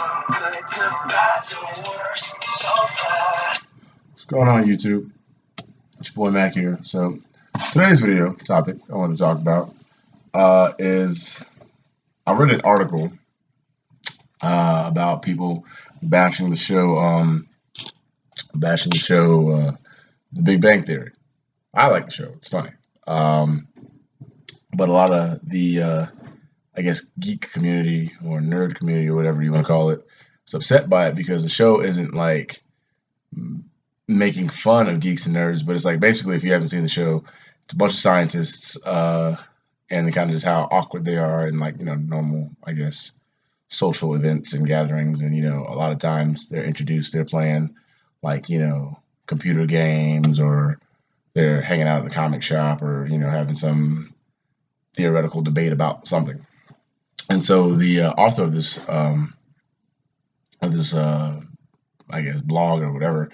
From good to bad to worse, so fast. What's going on, YouTube? It's your boy Mac here. So today's video topic I want to talk about is I read an article about people bashing the show, The Big Bang Theory. I like the show; it's funny, but a lot of the I guess geek community or nerd community or whatever you want to call it is upset by it because the show isn't like making fun of geeks and nerds, but it's like basically if you haven't seen the show, it's a bunch of scientists, and kind of just how awkward they are in like normal, I guess, social events and gatherings, and a lot of times they're playing like computer games, or they're hanging out at a comic shop, or having some theoretical debate about something. And so the author of this I guess blog or whatever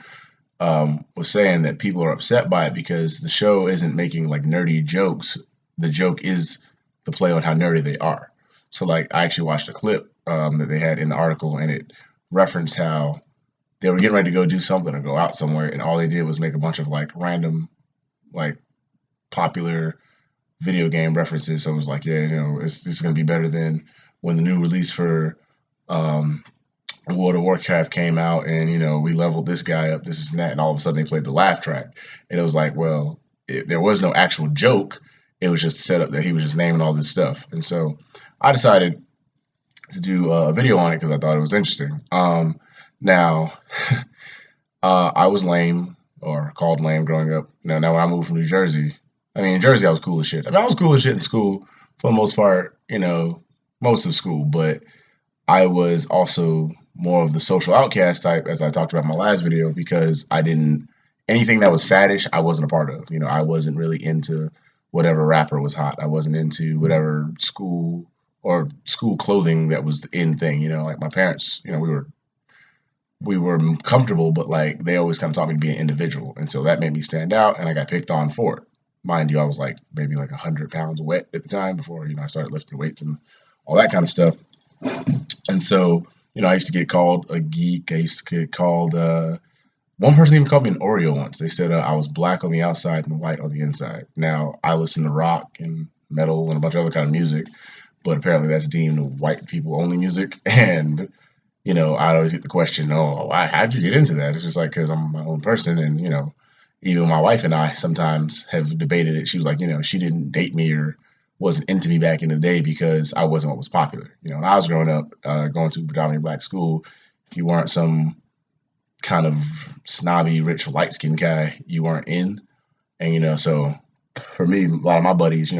was saying that people are upset by it because the show isn't making like nerdy jokes. The joke is the play on how nerdy they are. So like I actually watched a clip that they had in the article, and it referenced how they were getting ready to go do something or go out somewhere, and all they did was make a bunch of like random, like popular video game references. So it was like, yeah, this is gonna be better than when the new release for World of Warcraft came out, and we leveled this guy up, this and that, and all of a sudden they played the laugh track, and it was like, well, there was no actual joke. It was just set up that he was just naming all this stuff, and so I decided to do a video on it because I thought it was interesting. Now, I was lame or called lame growing up. Now when I moved from New Jersey, I mean in Jersey I was cool as shit. I mean I was cool as shit in school for the most part, most of school, but I was also more of the social outcast type, as I talked about in my last video, because I didn't anything that was faddish, I wasn't a part of. I wasn't really into whatever rapper was hot. I wasn't into whatever school clothing that was the in thing. Like my parents, we were comfortable, but like they always kind of taught me to be an individual, and so that made me stand out, and I got picked on for it. Mind you, I was like maybe like 100 pounds wet at the time before I started lifting weights and all that kind of stuff. And so, I used to get called a geek. I used to get called, one person even called me an Oreo once. They said I was black on the outside and white on the inside. Now, I listen to rock and metal and a bunch of other kind of music, but apparently that's deemed white people only music. And, I always get the question, oh, how'd you get into that? It's just like, because I'm my own person. And, even my wife and I sometimes have debated it. She was like, she didn't date me or wasn't into me back in the day because I wasn't what was popular. When I was growing up, going to a predominantly black school, if you weren't some kind of snobby, rich, light skinned guy, you weren't in. And, so for me, a lot of my buddies,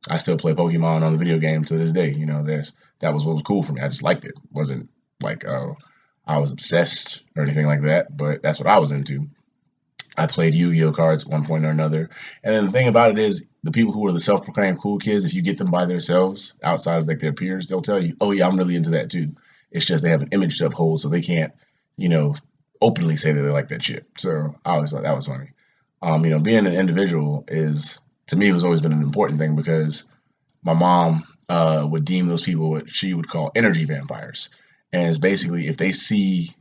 I still play Pokemon on the video game to this day. That was what was cool for me. I just liked it. It wasn't like, I was obsessed or anything like that, but that's what I was into. I played Yu-Gi-Oh cards at one point or another. And then the thing about it is, the people who are the self-proclaimed cool kids, if you get them by themselves outside of like their peers, they'll tell you, oh yeah, I'm really into that too. It's just they have an image to uphold, so they can't, openly say that they like that shit. So I always thought that was funny. Being an individual to me, has always been an important thing, because my mom would deem those people what she would call energy vampires. And it's basically if they see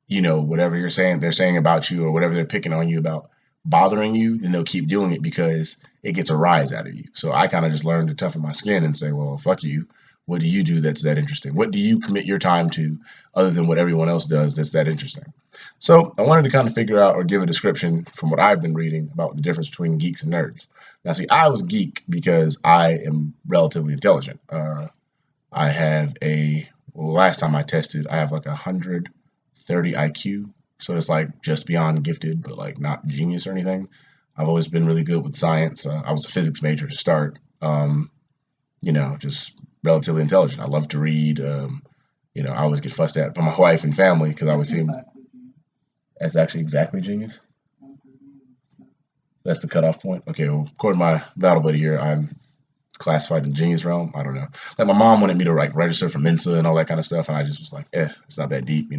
whatever they're saying about you, or whatever they're picking on you about bothering you, then they'll keep doing it because it gets a rise out of you. So I kind of just learned to toughen my skin and say, well, fuck you. What do you do that's that interesting? What do you commit your time to other than what everyone else does that's that interesting? So I wanted to kind of figure out or give a description from what I've been reading about the difference between geeks and nerds. Now, see, I was a geek because I am relatively intelligent. I have last time I tested, I have like 130 IQ. So it's like just beyond gifted, but like not genius or anything. I've always been really good with science. I was a physics major to start. Just relatively intelligent. I love to read. I always get fussed at by my wife and family because I would seem that's actually exactly genius. That's the cutoff point. Okay, well, according to my battle buddy here, I'm classified in the genius realm. I don't know. Like my mom wanted me to like register for Mensa and all that kind of stuff, and I just was like, it's not that deep. I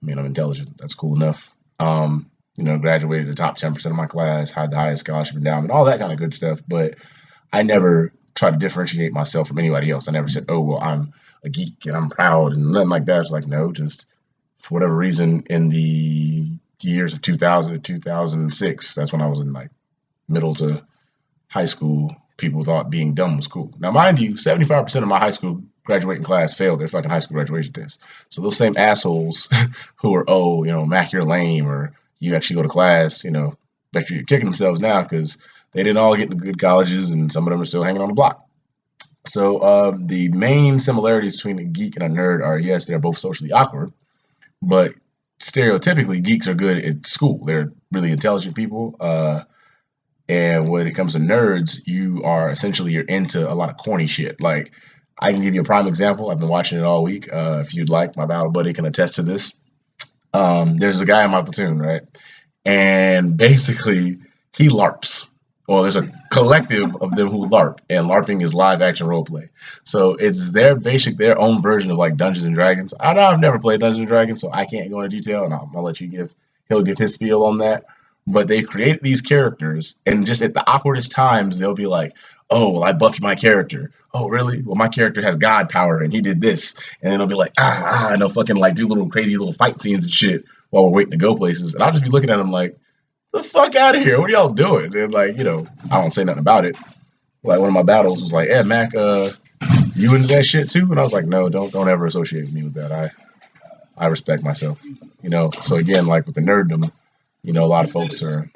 mean, I'm intelligent. That's cool enough. Graduated the top 10% of my class, had the highest scholarship endowment, all that kind of good stuff. But I never tried to differentiate myself from anybody else. I never said, oh, well, I'm a geek and I'm proud and nothing like that. It's like, no, just for whatever reason in the years of 2000 to 2006, that's when I was in like middle to high school, people thought being dumb was cool. Now, mind you, 75% of my high school graduating class failed their fucking high school graduation test. So those same assholes who are, oh, Mac, you're lame, or you actually go to class, bet you're kicking themselves now because they didn't all get into good colleges and some of them are still hanging on the block. So the main similarities between a geek and a nerd are, yes, they're both socially awkward, but stereotypically, geeks are good at school. They're really intelligent people. And when it comes to nerds, you're into a lot of corny shit. Like, I can give you a prime example. I've been watching it all week. If you'd like, my battle buddy can attest to this. There's a guy in my platoon, right? And basically, he LARPs. Well, there's a collective of them who LARP, and LARPing is live action role play. So it's their own version of like Dungeons and Dragons. I know I've never played Dungeons and Dragons, so I can't go into detail, and I'll let he'll give his spiel on that. But they created these characters, and just at the awkwardest times, they'll be like, "Oh, well, I buffed my character. Oh, really? Well, my character has God power, and he did this." And then they'll be like, and they'll fucking like do little crazy little fight scenes and shit while we're waiting to go places. And I'll just be looking at them like, the fuck out of here. What are y'all doing? And like, I don't say nothing about it. Like one of my battles was like, yeah, Mac, you into that shit too? And I was like, no, don't ever associate me with that. I respect myself. So again, like with the nerddom, a lot of folks are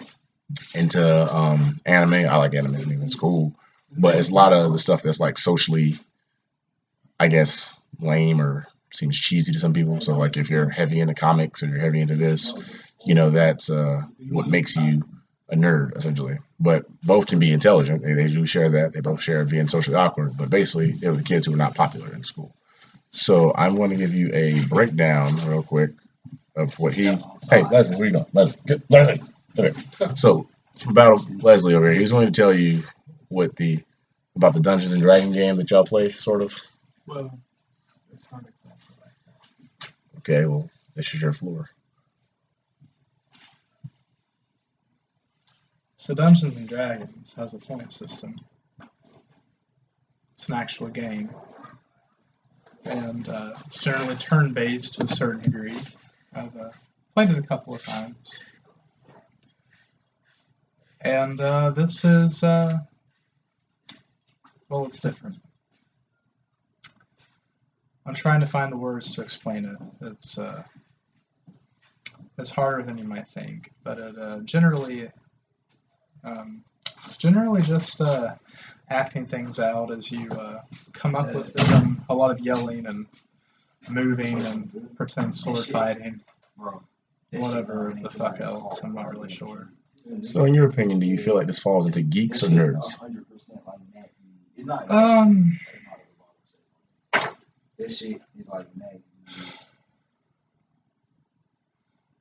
into anime. I like anime, it's cool. But it's a lot of the stuff that's like socially, I guess, lame or seems cheesy to some people. So like if you're heavy into comics or you're heavy into this, that's what makes you a nerd, essentially. But both can be intelligent. They do share that. They both share being socially awkward. But basically, they were the kids who were not popular in school. So I'm going to give you a breakdown real quick of what he. Hey, Leslie, where you going? Leslie. Okay. So, about Leslie over here, he's going to tell you about the Dungeons and Dragons game that y'all play, sort of. Well, it's not exactly like that. Okay, well, this is your floor. So Dungeons and Dragons has a point system. It's an actual game. And it's generally turn-based to a certain degree. I've played it a couple of times. And this is, it's different. I'm trying to find the words to explain it. It's harder than you might think, but it's generally just acting things out as you come up with them. A lot of yelling and moving and pretend sword fighting, whatever the fuck else. I'm not really sure. So, in your opinion, do you feel like this falls into geeks or nerds?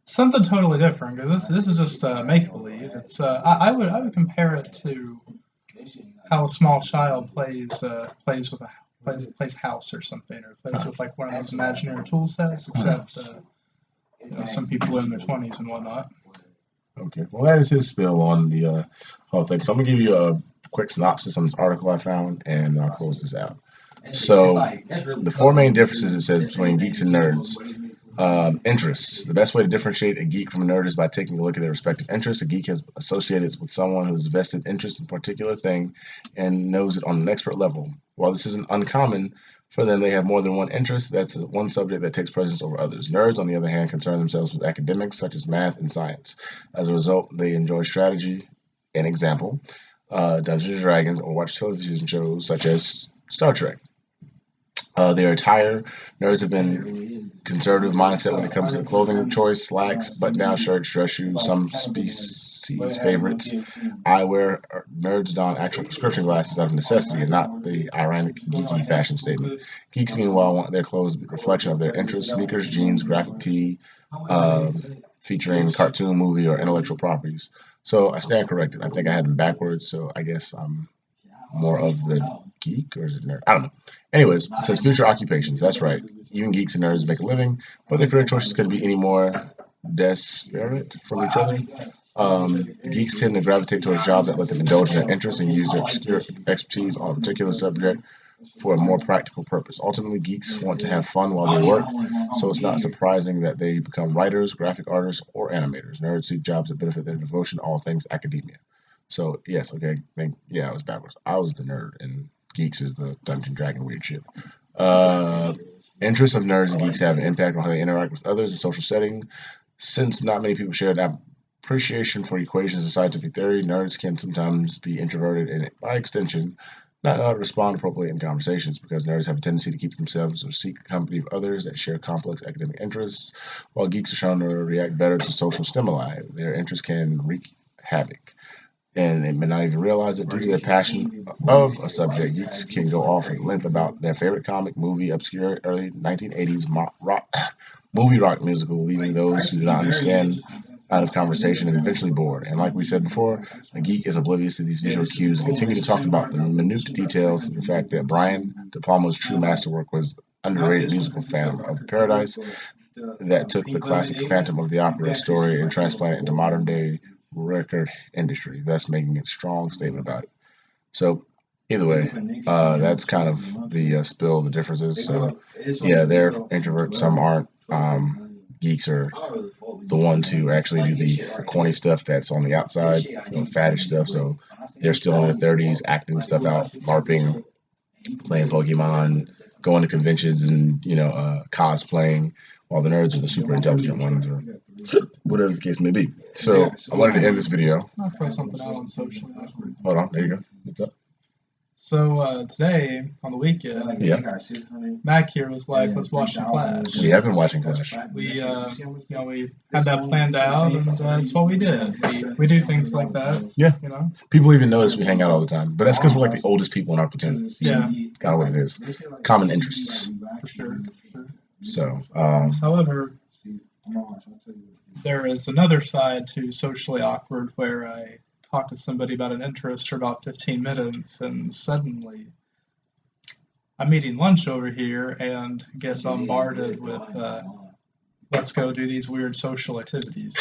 Something totally different, because this is just make believe. It's I would compare it to how a small child plays house or something, or plays with like one of those imaginary tool sets, except some people are in their 20s and whatnot. Okay, well, that is his spill on the whole thing. So I'm gonna give you a quick synopsis on this article I found, and I'll close this out. So the four main differences it says between geeks and nerds. Interests. The best way to differentiate a geek from a nerd is by taking a look at their respective interests. A geek has associated with someone who's vested interest in a particular thing and knows it on an expert level. While this isn't uncommon for them, they have more than one interest. That's one subject that takes precedence over others. Nerds, on the other hand, concern themselves with academics such as math and science. As a result, they enjoy strategy. An example, Dungeons and Dragons, or watch television shows such as Star Trek. Their attire, nerds have been conservative mindset when it comes to clothing choice, slacks, button-down shirts, dress shoes, some species favorites. Eyewear, nerds don actual prescription glasses out of necessity and not the ironic geeky fashion statement. Geeks, meanwhile, want their clothes to be a reflection of their interests, sneakers, jeans, graphic tee, featuring cartoon, movie, or intellectual properties. So I stand corrected. I think I had them backwards, so I guess I'm more of the geek, or is it nerd? I don't know. Anyways, it says future occupations. That's right. Even geeks and nerds make a living, but their career choices couldn't be any more disparate from each other. The geeks tend to gravitate towards jobs that let them indulge in their interests and use their obscure expertise on a particular subject, for a more practical purpose. Ultimately, geeks want to have fun while they work, so it's not surprising that they become writers, graphic artists, or animators. Nerds seek jobs that benefit their devotion to all things academia. So, yes, okay, yeah, I was backwards. I was the nerd, and geeks is the Dungeon Dragon weird shit. Interests of nerds and geeks have an impact on how they interact with others in social setting. Since not many people share that appreciation for equations and scientific theory, nerds can sometimes be introverted and, by extension, not know how to respond appropriately in conversations because nerds have a tendency to keep themselves or seek the company of others that share complex academic interests, while geeks are shown to react better to social stimuli. Their interests can wreak havoc, and they may not even realize it. Due to their passion of a subject, geeks can go off at length about their favorite comic, movie, obscure early 1980s movie rock musical, leaving those who do not understand out of conversation and eventually bored. And like we said before, a geek is oblivious to these visual cues and continue to talk about the minute details of the fact that Brian De Palma's true masterwork was underrated musical Phantom of the Paradise that took the classic Phantom of the Opera story and transplanted it into modern day record industry, thus making a strong statement about it. So either way, that's kind of the spill, the differences. So yeah, they're introverts, some aren't. Geeks are the ones who actually do the corny stuff that's on the outside, faddish stuff. So they're still in their 30s, acting stuff out, LARPing, playing Pokemon, going to conventions and, cosplaying, while the nerds are the super intelligent ones or whatever the case may be. So I wanted to end this video. I'll throw something out on social. Hold on, there you go. What's up? So today, on the weekend, Mac here was like, let's watch some Flash. We have been watching Flash. We had that planned out, and that's what we did. We do things like that. Yeah. People even notice we hang out all the time, but that's because we're like the oldest people in our platoon. Yeah. Kind of what it is. Common interests. For sure. So. However, there is another side to socially awkward where I talk to somebody about an interest for about 15 minutes, and suddenly I'm eating lunch over here and get bombarded with let's go do these weird social activities.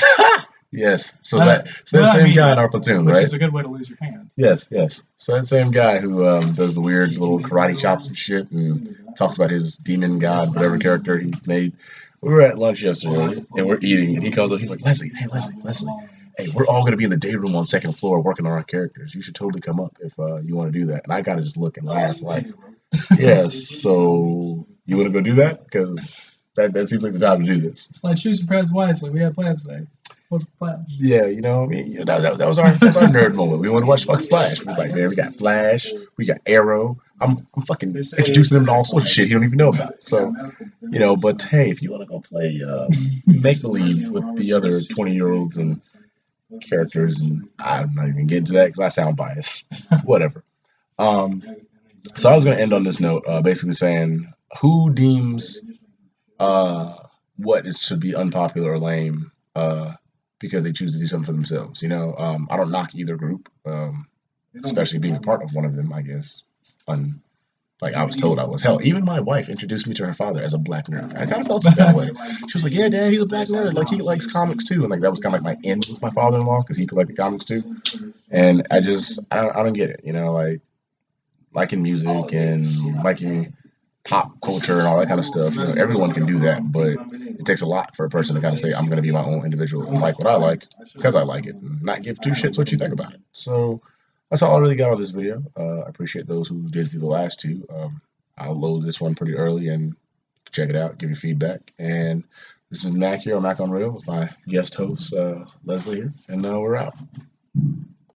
Yes. So that same guy in our platoon, which right? Which is a good way to lose your hand. Yes. So that same guy who does the weird little karate chops and shit and talks about his demon god, whatever character he made. We were at lunch yesterday and we're eating, and he comes up, he's like, Leslie, hey, we're all going to be in the day room on the second floor working on our characters. You should totally come up if you want to do that. And I got to just look and laugh like, yes, so you want to go do that? Because that seems like the time to do this. It's like choose your plans wisely. We had plans today. What's Flash? Yeah, that was our nerd moment. We wanted to watch fucking Flash. We was like, man, we got Flash, we got Arrow. I'm fucking introducing him to all sorts of shit he don't even know about. So, but hey, if you want to go play make-believe with the other 20-year-olds and characters, and I'm not even getting to that because I sound biased. Whatever. So I was going to end on this note, basically saying who deems what should be unpopular or lame because they choose to do something for themselves. I don't knock either group, especially being a part of one of them. I guess I was told I was. Hell, even my wife introduced me to her father as a black nerd. I kind of felt some kind of way. She was like, yeah, Dad, he's a black nerd. Like, he likes comics, too. And, that was kind of like my end with my father-in-law because he collected comics, too. And I don't get it, liking music and liking pop culture and all that kind of stuff. Everyone can do that, but it takes a lot for a person to kind of say, I'm going to be my own individual and like what I like because I like it and not give two shits what you think about it. So that's all I really got on this video. I appreciate those who did view the last two. I'll load this one pretty early and check it out, give your feedback. And this is Mac here on Mackonreal with my guest host, Leslie here, and we're out.